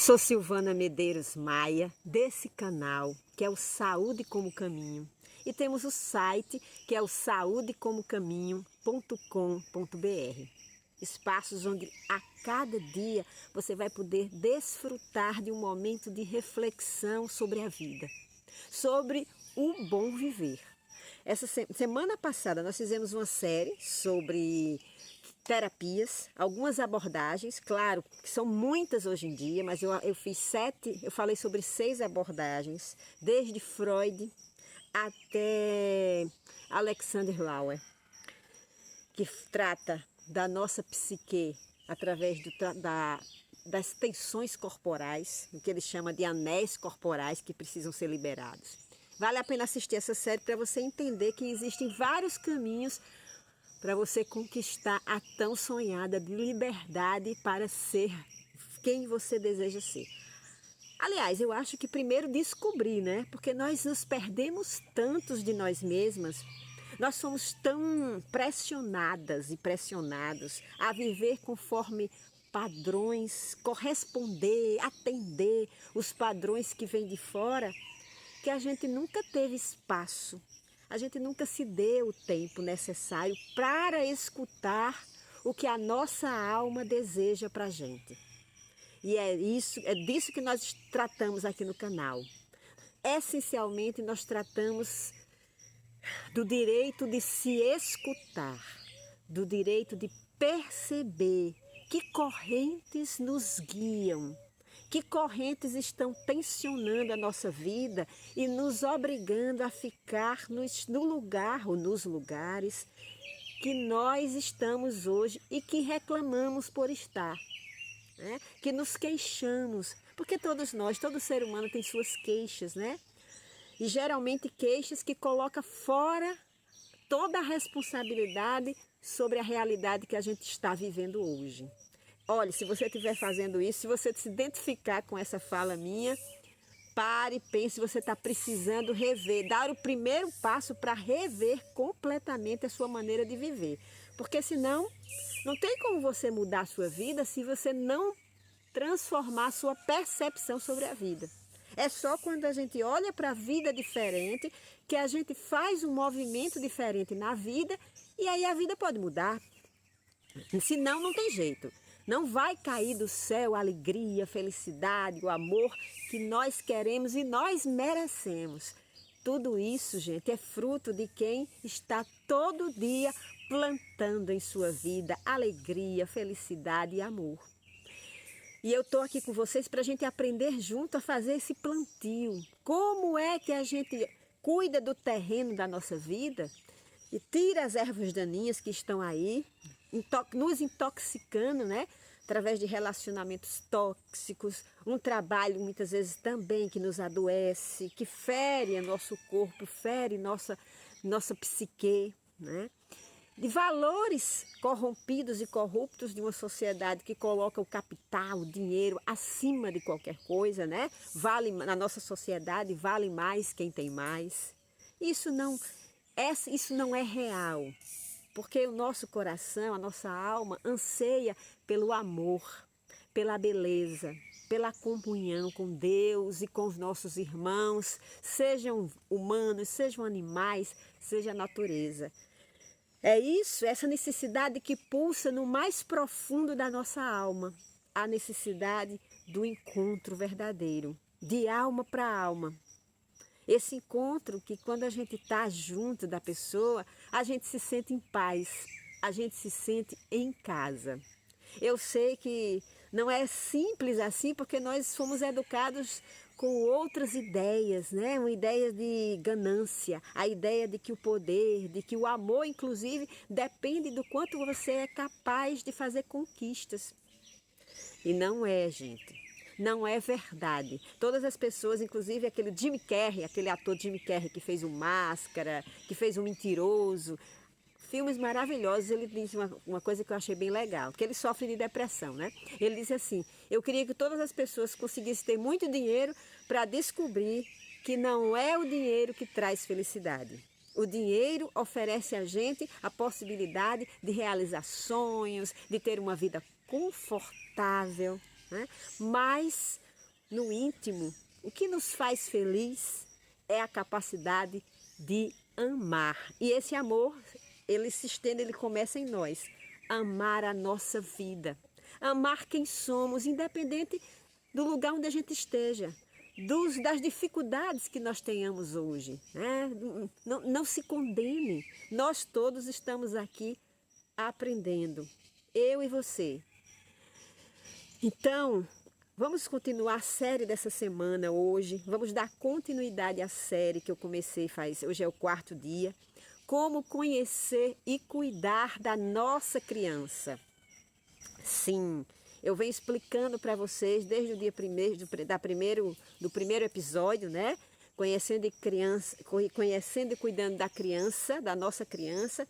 Sou Silvana Medeiros Maia, desse canal, que é o Saúde como Caminho. E temos o site, que é o saudecomocaminho.com.br. Espaços onde a cada dia você vai poder desfrutar de um momento de reflexão sobre a vida, sobre o bom viver. Essa semana passada nós fizemos uma série sobre terapias, algumas abordagens, claro que são muitas hoje em dia, mas eu falei sobre 6 abordagens, desde Freud até Alexander Lauer, que trata da nossa psique através das tensões corporais, o que ele chama de anéis corporais que precisam ser liberados. Vale a pena assistir essa série para você entender que existem vários caminhos para você conquistar a tão sonhada liberdade para ser quem você deseja ser. Aliás, eu acho que primeiro descobrir, né? Porque nós nos perdemos tantos de nós mesmas, nós somos tão pressionadas e pressionados a viver conforme padrões, corresponder, atender os padrões que vêm de fora, que a gente nunca teve espaço. A gente nunca se deu o tempo necessário para escutar o que a nossa alma deseja para a gente. E é disso que nós tratamos aqui no canal. Essencialmente, nós tratamos do direito de se escutar, do direito de perceber que correntes nos guiam, que correntes estão tensionando a nossa vida e nos obrigando a ficar no lugar ou nos lugares que nós estamos hoje e que reclamamos por estar, né? Que nos queixamos, porque todo ser humano tem suas queixas, né? E geralmente queixas que colocam fora toda a responsabilidade sobre a realidade que a gente está vivendo hoje. Olha, se você estiver fazendo isso, se você se identificar com essa fala minha, pare, pense, você está precisando rever, dar o primeiro passo para rever completamente a sua maneira de viver. Porque senão, não tem como você mudar a sua vida se você não transformar a sua percepção sobre a vida. É só quando a gente olha para a vida diferente que a gente faz um movimento diferente na vida e aí a vida pode mudar. Senão, não tem jeito. Não vai cair do céu a alegria, a felicidade, o amor que nós queremos e nós merecemos. Tudo isso, gente, é fruto de quem está todo dia plantando em sua vida alegria, felicidade e amor. E eu estou aqui com vocês para a gente aprender junto a fazer esse plantio. Como é que a gente cuida do terreno da nossa vida e tira as ervas daninhas que estão aí, nos intoxicando, né? Através de relacionamentos tóxicos, um trabalho muitas vezes também que nos adoece, que fere nosso corpo, fere nossa psique, né? De valores corrompidos e corruptos de uma sociedade que coloca o capital, o dinheiro acima de qualquer coisa, né? Na nossa sociedade vale mais quem tem mais. Isso não é real. Porque o nosso coração, a nossa alma anseia pelo amor, pela beleza, pela comunhão com Deus e com os nossos irmãos, sejam humanos, sejam animais, seja a natureza. É isso, essa necessidade que pulsa no mais profundo da nossa alma, a necessidade do encontro verdadeiro, de alma para alma. Esse encontro que quando a gente está junto da pessoa, a gente se sente em paz, a gente se sente em casa. Eu sei que não é simples assim, porque nós fomos educados com outras ideias, né? Uma ideia de ganância, a ideia de que o poder, de que o amor, inclusive, depende do quanto você é capaz de fazer conquistas. E não é, gente. Não é verdade. Todas as pessoas, inclusive aquele Jim Carrey, aquele ator Jim Carrey que fez o Máscara, que fez o Mentiroso, filmes maravilhosos. Ele disse uma coisa que eu achei bem legal, que ele sofre de depressão, né? Ele disse assim: eu queria que todas as pessoas conseguissem ter muito dinheiro para descobrir que não é o dinheiro que traz felicidade. O dinheiro oferece a gente a possibilidade de realizar sonhos, de ter uma vida confortável, né? Mas no íntimo, o que nos faz feliz é a capacidade de amar. E esse amor, ele se estende, ele começa em nós. Amar a nossa vida. Amar quem somos, independente do lugar onde a gente esteja. Das dificuldades que nós tenhamos hoje. Né? Não se condene. Nós todos estamos aqui aprendendo. Eu e você. Então, vamos continuar a série dessa semana hoje. Vamos dar continuidade à série que eu comecei hoje é o 4º dia. Como conhecer e cuidar da nossa criança. Sim, eu venho explicando para vocês desde o dia do primeiro episódio, né? Conhecendo e cuidando da criança, da nossa criança,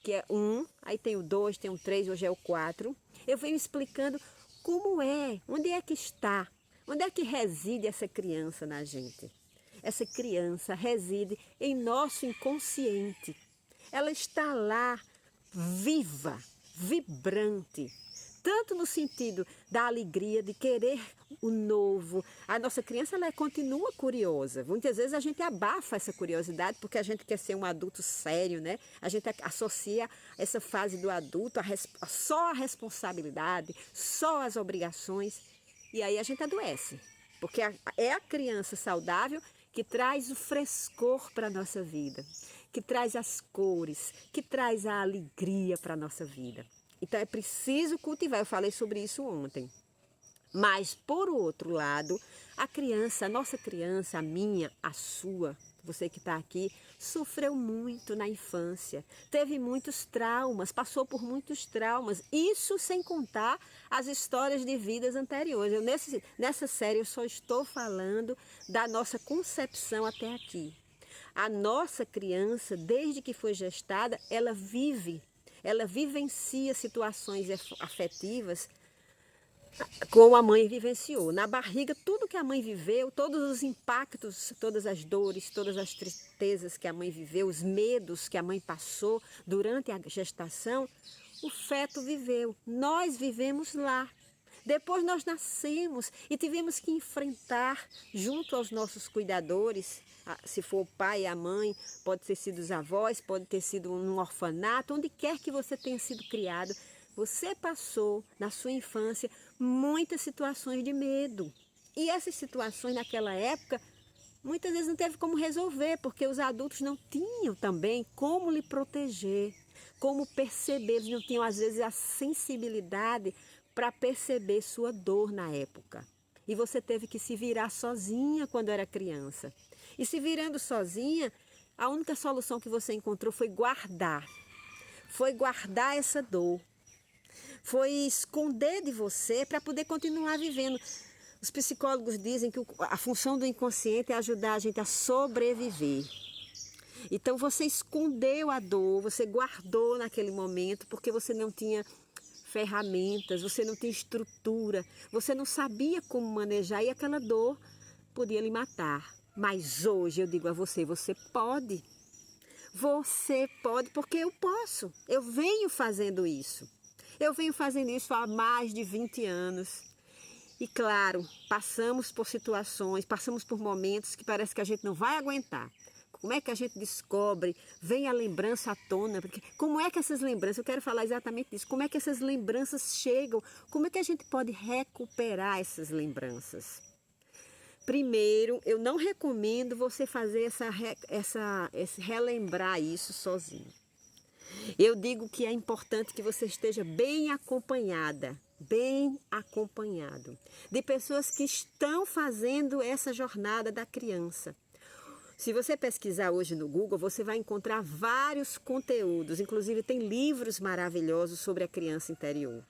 que é 1, aí tem o 2, tem o 3, hoje é o 4. Eu venho explicando como é, onde é que está, onde é que reside essa criança na gente. Essa criança reside em nosso inconsciente. Ela está lá, viva, vibrante, tanto no sentido da alegria de querer o novo. A nossa criança ela continua curiosa. Muitas vezes a gente abafa essa curiosidade porque a gente quer ser um adulto sério, né? A gente associa essa fase do adulto só a responsabilidade, só as obrigações. E aí a gente adoece, porque é a criança saudável que traz o frescor para a nossa vida, que traz as cores, que traz a alegria para a nossa vida. Então é preciso cultivar, eu falei sobre isso ontem. Mas, por outro lado, a nossa criança, a minha, a sua, você que está aqui, sofreu muito na infância, teve muitos traumas, passou por muitos traumas, isso sem contar as histórias de vidas anteriores. Nessa série eu só estou falando da nossa concepção até aqui. A nossa criança, desde que foi gestada, ela vivencia situações afetivas como a mãe vivenciou. Na barriga, tudo que a mãe viveu, todos os impactos, todas as dores, todas as tristezas que a mãe viveu, os medos que a mãe passou durante a gestação, o feto viveu. Nós vivemos lá. Depois nós nascemos e tivemos que enfrentar, junto aos nossos cuidadores, se for o pai e a mãe, pode ter sido os avós, pode ter sido um orfanato, onde quer que você tenha sido criado, você passou, na sua infância, muitas situações de medo. E essas situações, naquela época, muitas vezes não teve como resolver, porque os adultos não tinham também como lhe proteger, como perceber, eles não tinham, às vezes, a sensibilidade para perceber sua dor na época. E você teve que se virar sozinha quando era criança. E se virando sozinha, a única solução que você encontrou foi guardar. Foi guardar essa dor. Foi esconder de você para poder continuar vivendo. Os psicólogos dizem que a função do inconsciente é ajudar a gente a sobreviver. Então você escondeu a dor, você guardou naquele momento porque você não tinha ferramentas, você não tinha estrutura, você não sabia como manejar e aquela dor podia lhe matar. Mas hoje eu digo a você, você pode. Você pode porque eu posso. Eu venho fazendo isso. Eu venho fazendo isso há mais de 20 anos. E claro, passamos por situações, passamos por momentos que parece que a gente não vai aguentar. Como é que a gente descobre, vem a lembrança à tona? Porque como é que essas lembranças, eu quero falar exatamente disso, como é que essas lembranças chegam? Como é que a gente pode recuperar essas lembranças? Primeiro, eu não recomendo você fazer relembrar isso sozinho. Eu digo que é importante que você esteja bem acompanhada, bem acompanhado, de pessoas que estão fazendo essa jornada da criança. Se você pesquisar hoje no Google, você vai encontrar vários conteúdos, inclusive tem livros maravilhosos sobre a criança interior.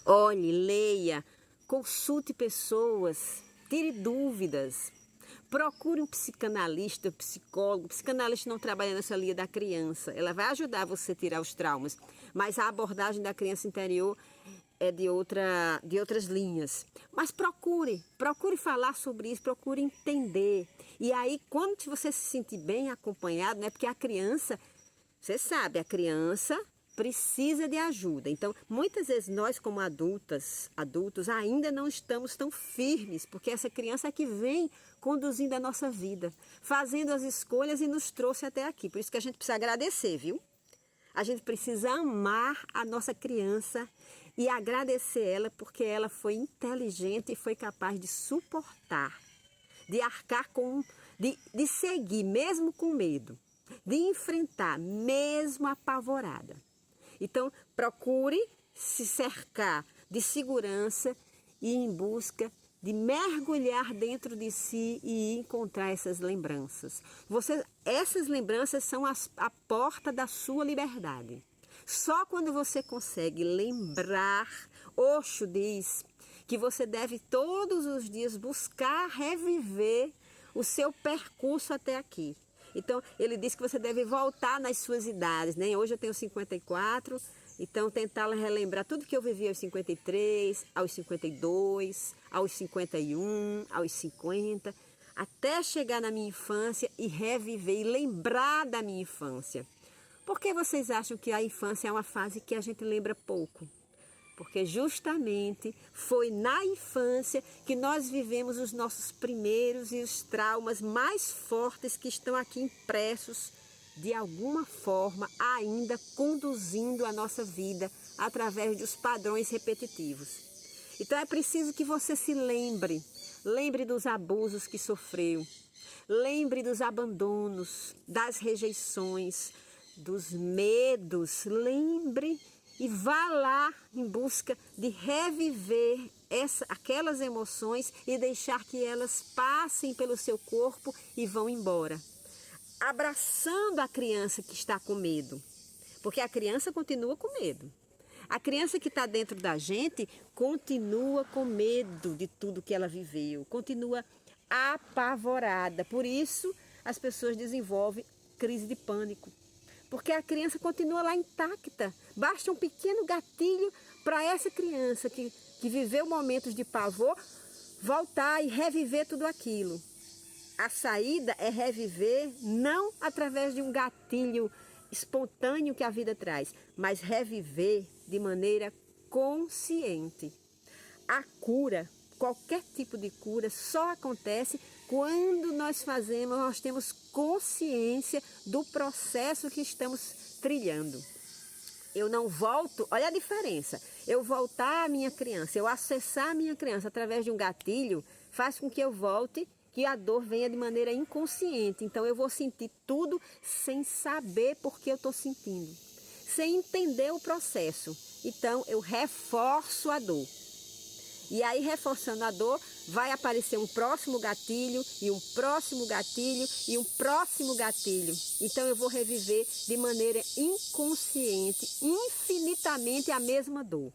Olhe, leia, consulte pessoas, tire dúvidas. Procure um psicanalista, psicólogo. O psicanalista não trabalha nessa linha da criança. Ela vai ajudar você a tirar os traumas. Mas a abordagem da criança interior é de outras linhas. Mas procure falar sobre isso, procure entender. E aí, quando você se sentir bem acompanhado, né? Porque a criança, você sabe, a criança precisa de ajuda. Então, muitas vezes nós como adultos ainda não estamos tão firmes, porque essa criança é que vem conduzindo a nossa vida, fazendo as escolhas e nos trouxe até aqui. Por isso que a gente precisa agradecer, viu? A gente precisa amar a nossa criança e agradecer ela porque ela foi inteligente e foi capaz de suportar, de arcar de seguir mesmo com medo, de enfrentar mesmo apavorada. Então, procure se cercar de segurança e ir em busca de mergulhar dentro de si e encontrar essas lembranças. Essas lembranças são a porta da sua liberdade. Só quando você consegue lembrar, Osho diz que você deve todos os dias buscar reviver o seu percurso até aqui. Então, ele diz que você deve voltar nas suas idades, né? Hoje eu tenho 54, então tentar relembrar tudo que eu vivi aos 53, aos 52, aos 51, aos 50, até chegar na minha infância e reviver e lembrar da minha infância. Por que vocês acham que a infância é uma fase que a gente lembra pouco? Porque justamente foi na infância que nós vivemos os nossos primeiros e os traumas mais fortes que estão aqui impressos, de alguma forma, ainda conduzindo a nossa vida através dos padrões repetitivos. Então é preciso que você se lembre dos abusos que sofreu, lembre dos abandonos, das rejeições, dos medos, lembre e vá lá em busca de reviver aquelas emoções e deixar que elas passem pelo seu corpo e vão embora. Abraçando a criança que está com medo, porque a criança continua com medo. A criança que está dentro da gente continua com medo de tudo que ela viveu, continua apavorada. Por isso, as pessoas desenvolvem crise de pânico. Porque a criança continua lá intacta. Basta um pequeno gatilho para essa criança que viveu momentos de pavor voltar e reviver tudo aquilo. A saída é reviver não através de um gatilho espontâneo que a vida traz, mas reviver de maneira consciente. A cura, qualquer tipo de cura, só acontece quando nós temos consciência do processo que estamos trilhando. Eu não volto, olha a diferença, eu voltar à minha criança, eu acessar a minha criança através de um gatilho, faz com que eu volte, que a dor venha de maneira inconsciente. Então eu vou sentir tudo sem saber por que eu estou sentindo, sem entender o processo. Então eu reforço a dor. E aí, reforçando a dor, vai aparecer um próximo gatilho, e um próximo gatilho, e um próximo gatilho. Então, eu vou reviver de maneira inconsciente, infinitamente a mesma dor.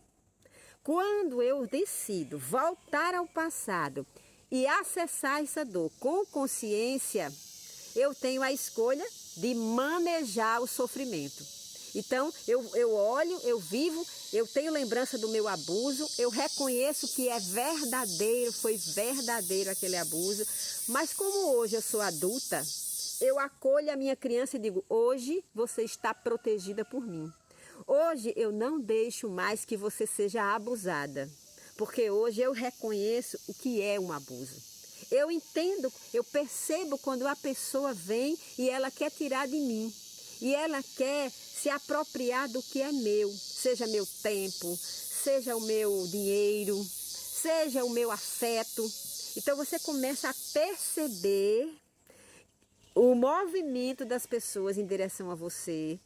Quando eu decido voltar ao passado e acessar essa dor com consciência, eu tenho a escolha de manejar o sofrimento. Então, eu olho, eu vivo, eu tenho lembrança do meu abuso, eu reconheço que é verdadeiro, foi verdadeiro aquele abuso, mas como hoje eu sou adulta, eu acolho a minha criança e digo, hoje você está protegida por mim. Hoje eu não deixo mais que você seja abusada, porque hoje eu reconheço o que é um abuso. Eu entendo, eu percebo quando a pessoa vem e ela quer tirar de mim. E ela quer se apropriar do que é meu, seja meu tempo, seja o meu dinheiro, seja o meu afeto. Então você começa a perceber o movimento das pessoas em direção a você.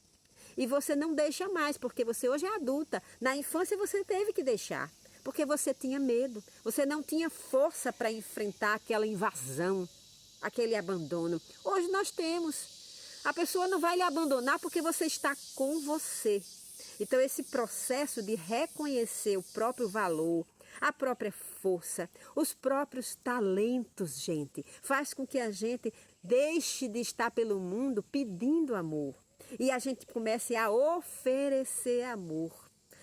E você não deixa mais, porque você hoje é adulta. Na infância você teve que deixar, porque você tinha medo. Você não tinha força para enfrentar aquela invasão, aquele abandono. Hoje nós temos. A pessoa não vai lhe abandonar porque você está com você. Então, esse processo de reconhecer o próprio valor, a própria força, os próprios talentos, gente, faz com que a gente deixe de estar pelo mundo pedindo amor. E a gente comece a oferecer amor.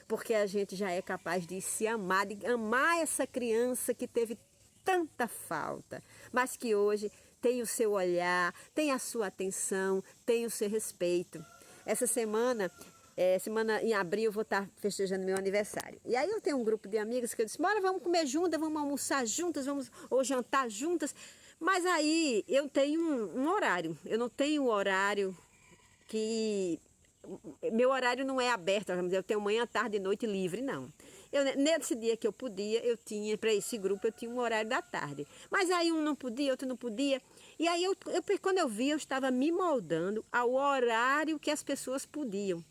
Porque a gente já é capaz de se amar, de amar essa criança que teve tanta falta, mas que hoje tem o seu olhar, tem a sua atenção, tem o seu respeito. Essa semana semana em abril eu vou estar festejando meu aniversário. E aí eu tenho um grupo de amigas que eu disse, bora, vamos comer juntas, vamos almoçar juntas, ou jantar juntas. Mas aí eu tenho um horário, eu não tenho horário que... Meu horário não é aberto, vamos dizer, eu tenho manhã, tarde e noite livre, não. Nesse dia que eu podia, eu tinha, para esse grupo, eu tinha um horário da tarde. Mas aí um não podia, outro não podia. E aí, quando eu vi, eu estava me moldando ao horário que as pessoas podiam.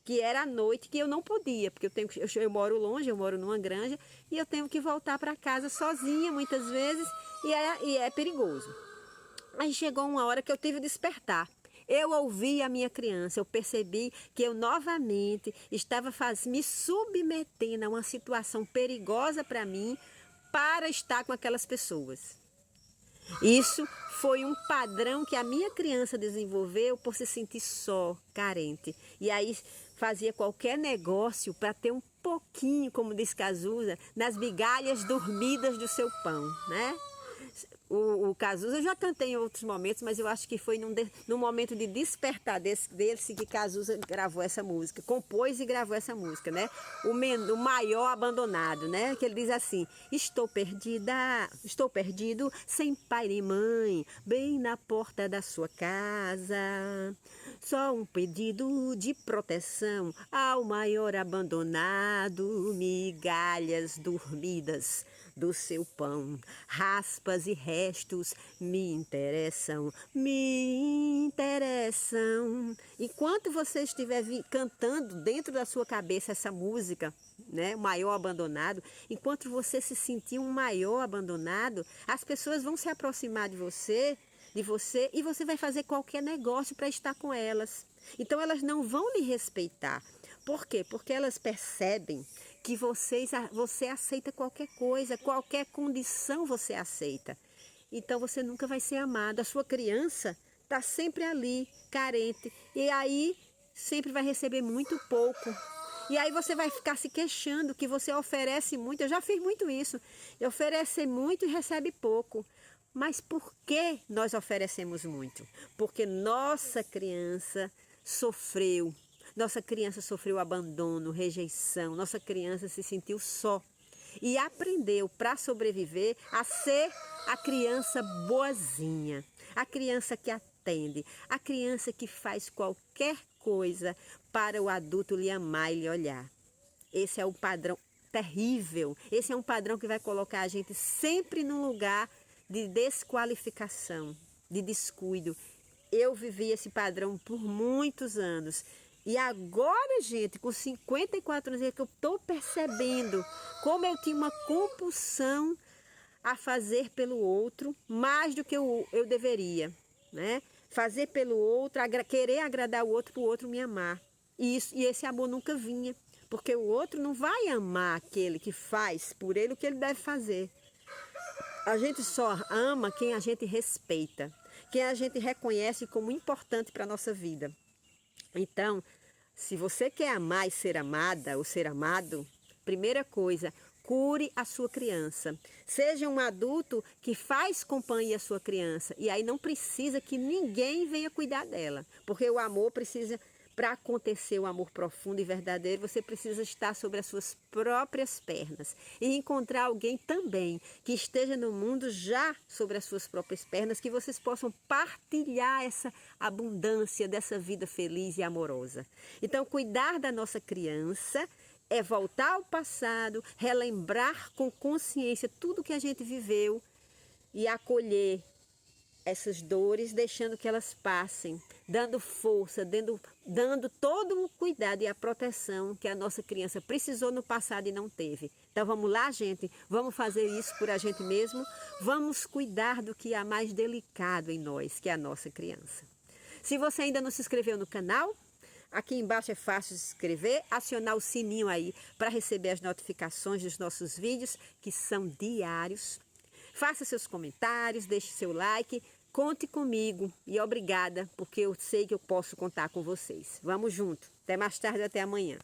Que era à noite, que eu não podia, porque eu moro longe, eu moro numa granja, e eu tenho que voltar para casa sozinha, muitas vezes, e é perigoso. Aí chegou uma hora que eu tive que despertar. Eu ouvi a minha criança, eu percebi que eu novamente estava me submetendo a uma situação perigosa para mim, para estar com aquelas pessoas. Isso foi um padrão que a minha criança desenvolveu por se sentir só, carente. E aí fazia qualquer negócio para ter um pouquinho, como diz Cazuza, nas migalhas dormidas do seu pão, né? O Cazuza eu já cantei em outros momentos, mas eu acho que foi num momento de despertar desse que Cazuza gravou essa música, compôs e gravou essa música, né? O maior abandonado, né? Que ele diz assim: estou perdido, sem pai nem mãe, bem na porta da sua casa. Só um pedido de proteção ao maior abandonado, migalhas dormidas do seu pão, raspas e restos me interessam. Enquanto você estiver cantando dentro da sua cabeça essa música, né, o maior abandonado, enquanto você se sentir um maior abandonado, as pessoas vão se aproximar de você e você vai fazer qualquer negócio para estar com elas. Então elas não vão lhe respeitar. Por quê? Porque elas percebem que você aceita qualquer coisa, qualquer condição você aceita. Então você nunca vai ser amado. A sua criança está sempre ali, carente. E aí sempre vai receber muito pouco. E aí você vai ficar se queixando que você oferece muito. Eu já fiz muito isso. Oferece muito e recebe pouco. Mas por que nós oferecemos muito? Porque nossa criança sofreu. Nossa criança sofreu abandono, rejeição. Nossa criança se sentiu só. E aprendeu, para sobreviver, a ser a criança boazinha. A criança que atende. A criança que faz qualquer coisa para o adulto lhe amar e lhe olhar. Esse é um padrão terrível. Esse é um padrão que vai colocar a gente sempre num lugar de desqualificação, de descuido. Eu vivi esse padrão por muitos anos. E agora, gente, com 54 anos, é que eu estou percebendo como eu tinha uma compulsão a fazer pelo outro mais do que eu deveria, né? Fazer pelo outro, querer agradar o outro para o outro me amar. E esse amor nunca vinha, porque o outro não vai amar aquele que faz por ele o que ele deve fazer. A gente só ama quem a gente respeita, quem a gente reconhece como importante para a nossa vida. Então, se você quer amar e ser amada ou ser amado, primeira coisa, cure a sua criança. Seja um adulto que faz companhia à sua criança. E aí não precisa que ninguém venha cuidar dela. Porque o amor precisa, para acontecer o amor profundo e verdadeiro, você precisa estar sobre as suas próprias pernas. E encontrar alguém também que esteja no mundo já sobre as suas próprias pernas, que vocês possam partilhar essa abundância dessa vida feliz e amorosa. Então, cuidar da nossa criança é voltar ao passado, relembrar com consciência tudo que a gente viveu e acolher essas dores, deixando que elas passem, dando força, dando todo o cuidado e a proteção que a nossa criança precisou no passado e não teve. Então vamos lá, gente, vamos fazer isso por a gente mesmo, vamos cuidar do que há mais delicado em nós, que é a nossa criança. Se você ainda não se inscreveu no canal, aqui embaixo é fácil de se inscrever, acionar o sininho aí para receber as notificações dos nossos vídeos, que são diários. Faça seus comentários, deixe seu like, conte comigo e obrigada, porque eu sei que eu posso contar com vocês. Vamos junto. Até mais tarde, até amanhã.